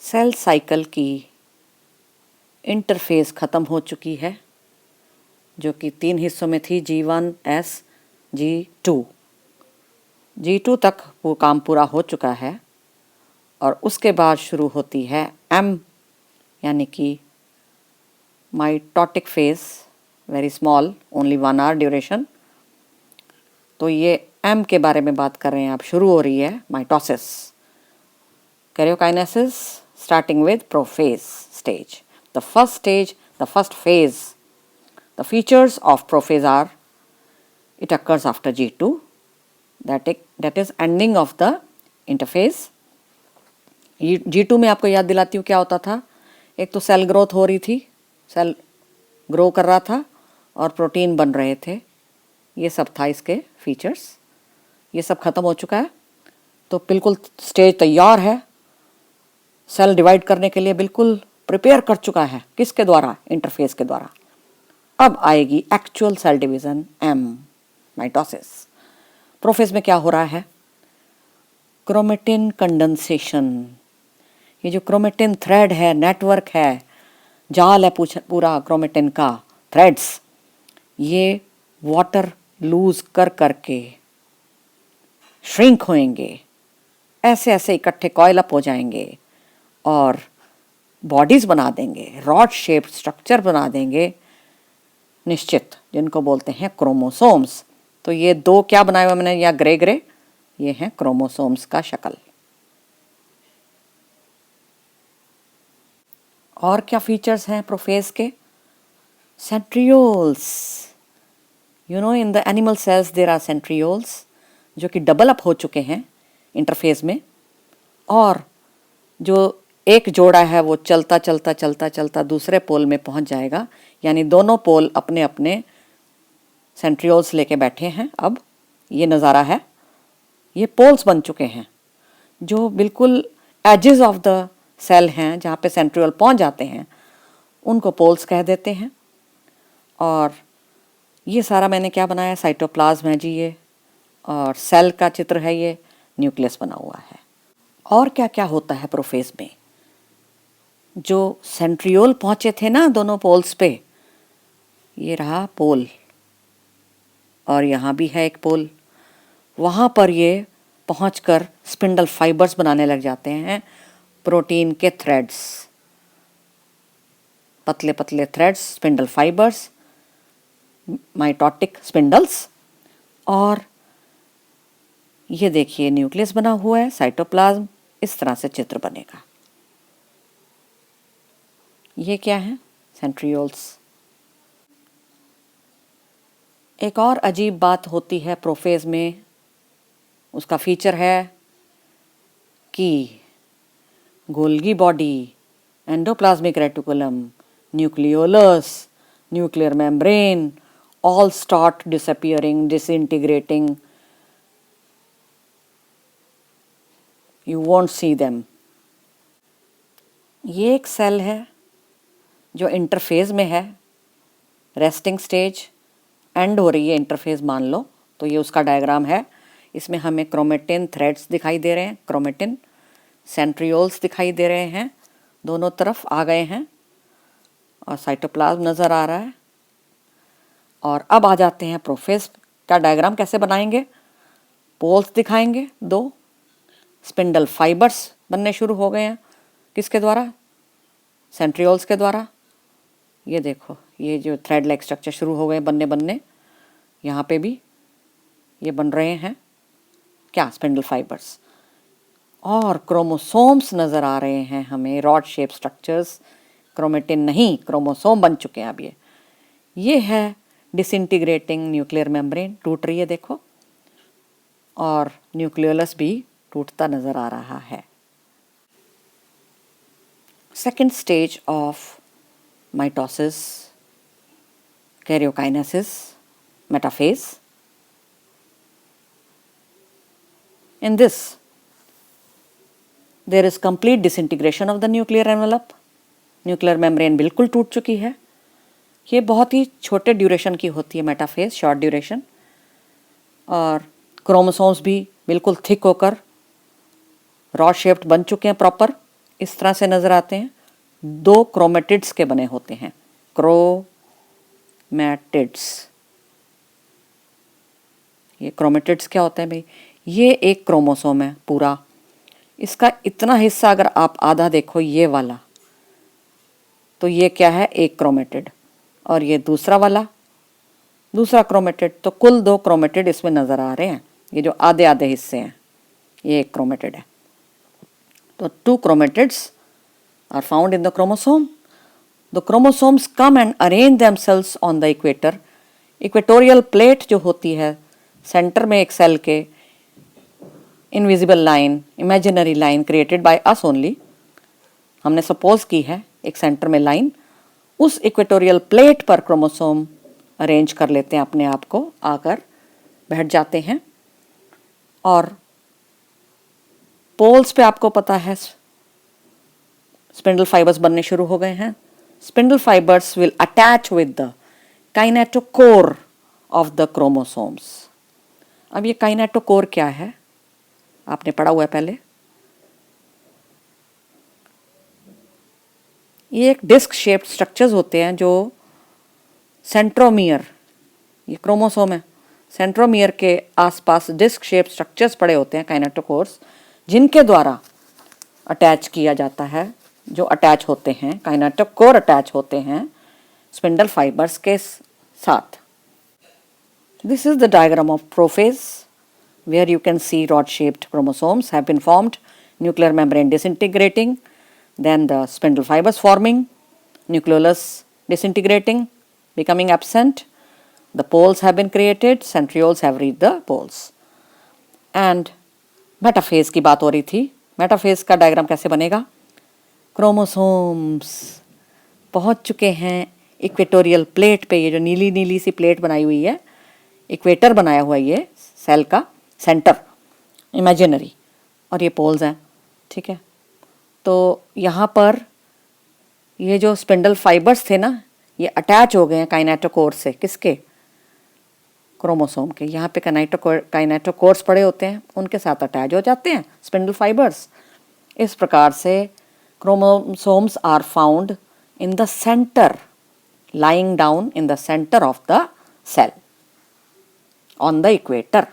Cell cycle की interface ख़त्म हो चुकी है, जो कि 3 हिस्सों में थी, G1, S, G2। G2 तक वो काम पूरा हो चुका है और उसके बाद शुरू होती है M, यानी कि mitotic phase, very small, only 1 hour duration. तो ये M के बारे में बात कर रहे हैं आप। शुरू हो रही है mitosis, karyokinesis starting with prophase stage. The first stage, the first phase, the features of prophase are, it occurs after G2, that is ending of the interphase. G2 में आपको याद दिलाती हूँ क्या होता था। एक तो सेल ग्रोथ हो रही थी, सेल ग्रो कर रहा था और प्रोटीन बन रहे थे, ये सब था इसके फीचर्स। ये सब खत्म हो चुका है, तो बिल्कुल स्टेज तैयार है, सेल डिवाइड करने के लिए बिल्कुल प्रिपेयर कर चुका है। किसके द्वारा? इंटरफेस के द्वारा। अब आएगी actual cell division M, mitosis. Prophase में क्या हो रहा है? Chromatin condensation. ये जो क्रोमेटिन थ्रेड है, नेटवर्क है, जाल है पूरा क्रोमेटिन का, थ्रेड्स, ये वाटर लूज कर करके श्रिंक होएंगे, ऐसे ऐसे इकट्ठे कॉइल अप हो जाएंगे और बॉडीज बना देंगे, रॉड शेप्ड स्ट्रक्चर बना देंगे निश्चित, जिनको बोलते हैं क्रोमोसोम्स। तो ये दो क्या बनाए हुए मैंने, या ग्रे ग्रे, ये हैं क्रोमोसोम्स का शक्ल। और क्या फीचर्स हैं प्रोफेज के? Centrioles. You know, in the animal cells there are centrioles, जो कि डबल अप हो चुके हैं इंटरफेस में, और जो एक जोड़ा है वो चलता चलता चलता चलता दूसरे पोल में पहुंच जाएगा, यानी दोनों पोल अपने अपने सेंट्रियोल्स लेके बैठे हैं। अब ये नज़ारा है, ये पोल्स बन चुके हैं, जो बिल्कुल एजेस ऑफ द सेल हैं, जहाँ पे सेंट्रियोल पहुंच जाते हैं, उनको पोल्स कह देते हैं। और ये सारा मैंने क्या बनाया, साइटोप्लाज्म है जी ये, और सेल का चित्र है ये, न्यूक्लियस बना हुआ है। और क्या क्या होता है प्रोफेज में? जो सेंट्रियोल पहुंचे थे ना दोनों पोल्स पे, ये रहा पोल, और यहाँ भी है एक पोल, वहाँ पर ये पहुंचकर स्पिंडल फाइबर्स बनाने लग जाते हैं, प्रोटीन के थ्रेड्स, पतले पतले threads, spindle fibres, mitotic spindles. और ये देखिए न्यूक्लियस बना हुआ है, साइटोप्लाज्म, इस तरह से चित्र बनेगा। ये क्या है? सेंट्रियोल्स। एक और अजीब बात होती है प्रोफेज में, उसका फीचर है कि Golgi body, endoplasmic reticulum, nucleolus, nuclear membrane, all start disappearing, disintegrating. You won't see them. ये एक सेल है जो इंटरफेज में है, रेस्टिंग स्टेज, एंड हो रही है इंटरफेज मान लो, तो ये उसका डायग्राम है। इसमें हमें क्रोमेटिन थ्रेड्स दिखाई दे रहे हैं, क्रोमेटिन सेंट्रियोल्स दिखाई दे रहे हैं, दोनों तरफ आ गए हैं, और साइटोप्लाज्म नज़र आ रहा है। और अब आ जाते हैं प्रोफेज का डायग्राम कैसे बनाएंगे। पोल्स दिखाएंगे, 2 स्पिंडल फाइबर्स बनने शुरू हो गए हैं, किसके द्वारा? सेंट्रियोल्स के द्वारा। ये देखो, ये जो थ्रेड लाइक स्ट्रक्चर शुरू हो गए बनने, यहाँ पे भी ये बन रहे हैं क्या? Spindle fibres. और क्रोमोसोम्स नज़र आ रहे हैं हमें, रॉड शेप स्ट्रक्चर्स, क्रोमेटिन नहीं, क्रोमोसोम बन चुके हैं अब ये है डिसइंटीग्रेटिंग न्यूक्लियर मेम्ब्रेन, टूट रही है देखो, और न्यूक्लियोलस भी टूटता नज़र आ रहा है। Second stage of mitosis, karyokinesis, metaphase. In this, there is complete disintegration of the nuclear envelope. Nuclear membrane बिल्कुल टूट चुकी है। ये बहुत ही छोटे ड्यूरेशन की होती है मेटाफेज, शॉर्ट ड्यूरेशन। और क्रोमोसोम्स भी बिल्कुल थिक होकर रॉड शेप्ड बन चुके हैं प्रॉपर, इस तरह से नज़र आते हैं, 2 क्रोमेटिड्स के बने होते हैं, क्रोमैटिड्स। ये क्रोमेटिड्स क्या होते हैं भाई? ये एक क्रोमोसोम है पूरा, इसका इतना हिस्सा अगर आप आधा देखो ये वाला, तो ये क्या है? एक क्रोमेटिड। और ये दूसरा वाला दूसरा क्रोमेटिड, तो कुल 2 क्रोमेटिड इसमें नज़र आ रहे हैं। ये जो आधे आधे हिस्से हैं ये एक क्रोमेटिड है। तो 2 chromatids are found in the chromosome. The chromosomes come and arrange themselves on the equator. Equatorial plate जो होती है सेंटर में एक सेल के, invisible line, imaginary line created by us only, हमने सपोज की है एक सेंटर में लाइन, उस इक्वेटोरियल प्लेट पर क्रोमोसोम अरेंज कर लेते हैं अपने आप को, आकर बैठ जाते हैं। और पोल्स पे आपको पता है स्पिंडल फाइबर्स बनने शुरू हो गए हैं। Spindle fibres will attach with the kinetochore of the chromosomes. अब ये काइनेटोकोर क्या है? आपने पढ़ा हुआ है पहले। ये एक डिस्क शेप्ड स्ट्रक्चर्स होते हैं जो सेंट्रोमियर, ये क्रोमोसोम है, सेंट्रोमियर के आसपास डिस्क शेप स्ट्रक्चर्स पड़े होते हैं काइनेटोकोर्स, जिनके द्वारा अटैच किया जाता है, जो अटैच होते हैं, काइनेटोकोर अटैच होते हैं स्पिंडल फाइबर्स के साथ। This is the diagram of prophase where you can see rod shaped chromosomes have been formed, nuclear membrane disintegrating, then the spindle fibers forming, nucleolus disintegrating, becoming absent, the poles have been created, centrioles have reached the poles. And metaphase की बात हो रही थी। Metaphase का diagram कैसे बनेगा? Chromosomes पहुंच चुके हैं इक्वेटोरियल प्लेट पे, ये जो नीली नीली सी प्लेट बनाई हुई है, इक्वेटर बनाया हुआ है ये सेल का सेंटर, इमेजिनरी, और ये पोल्स हैं, ठीक है। तो यहाँ पर ये जो स्पिंडल फाइबर्स थे ना, ये अटैच हो गए हैं काइनेटोकोर से। किसके? क्रोमोसोम के। यहाँ पे काइनेटोकोर्स पड़े होते हैं, उनके साथ अटैच हो जाते हैं स्पिंडल फाइबर्स। इस प्रकार से chromosomes are found in the centre, lying down in the center of the cell on the equator.